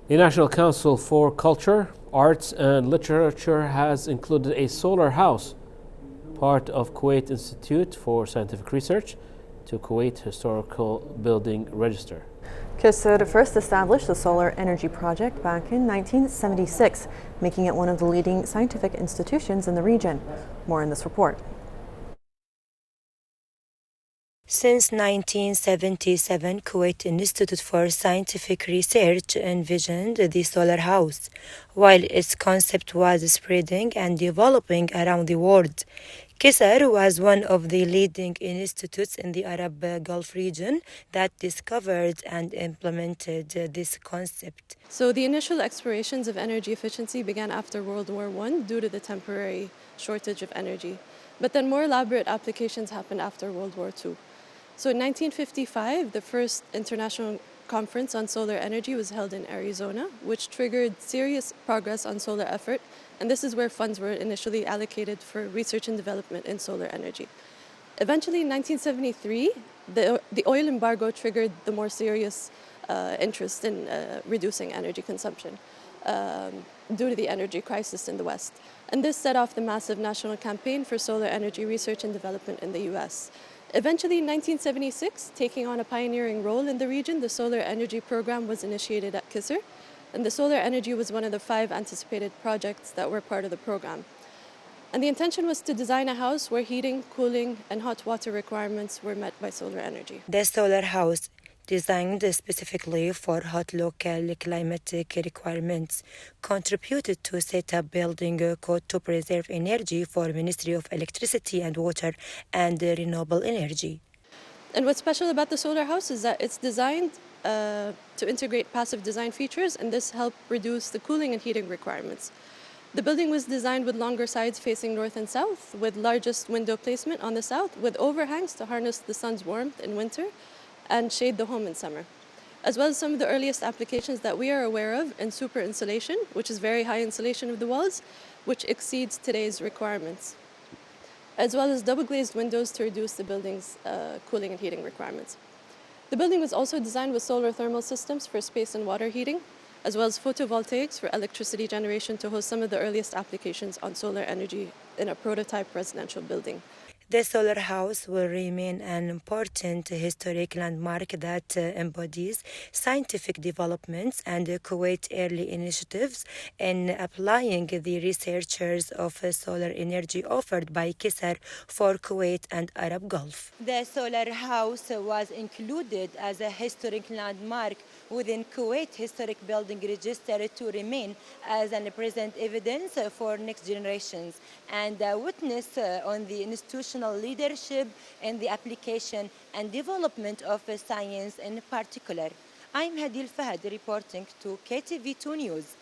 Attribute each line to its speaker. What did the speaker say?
Speaker 1: The National Council for Culture, Arts and Literature has included a solar house, part of Kuwait Institute for Scientific Research, to Kuwait Historical Building Register.
Speaker 2: KISR first established the solar energy project back in 1976, making it one of the leading scientific institutions in the region. More in this report.
Speaker 3: Since 1977, Kuwait Institute for Scientific Research envisioned the solar house, while its concept was spreading and developing around the world. KISR was one of the leading institutes in the Arab Gulf region that discovered and implemented this concept.
Speaker 4: So the initial explorations of energy efficiency began after World War I due to the temporary shortage of energy. But then more elaborate applications happened after World War II. So in 1955, the first international conference on solar energy was held in Arizona, which triggered serious progress on solar effort, and this is where funds were initially allocated for research and development in solar energy. Eventually, in 1973, the oil embargo triggered the more serious interest in reducing energy consumption due to the energy crisis in the West. And this set off the massive national campaign for solar energy research and development in the US. Eventually, in 1976, taking on a pioneering role in the region, the solar energy program was initiated at KISR, and the solar energy was one of the 5 anticipated projects that were part of the program. And the intention was to design a house where heating, cooling, and hot water requirements were met by solar energy.
Speaker 3: The solar house, designed specifically for hot local climatic requirements, contributed to set up building code to preserve energy for Ministry of Electricity and Water and Renewable Energy.
Speaker 4: And what's special about the solar house is that it's designed to integrate passive design features, and this helped reduce the cooling and heating requirements. The building was designed with longer sides facing north and south, with largest window placement on the south, with overhangs to harness the sun's warmth in winter and shade the home in summer, as well as some of the earliest applications that we are aware of in super insulation, which is very high insulation of the walls, which exceeds today's requirements, as well as double glazed windows to reduce the building's cooling and heating requirements. The building was also designed with solar thermal systems for space and water heating, as well as photovoltaics for electricity generation to host some of the earliest applications on solar energy in a prototype residential building.
Speaker 3: The solar house will remain an important historic landmark that embodies scientific developments and Kuwait early initiatives in applying the researchers of solar energy offered by KISR for Kuwait and Arab Gulf.
Speaker 5: The solar house was included as a historic landmark within Kuwait Historic Building Register to remain as an present evidence for next generations and a witness on the institutional leadership in the application and development of science in particular. I'm Hadil Fahad reporting to KTV2 News.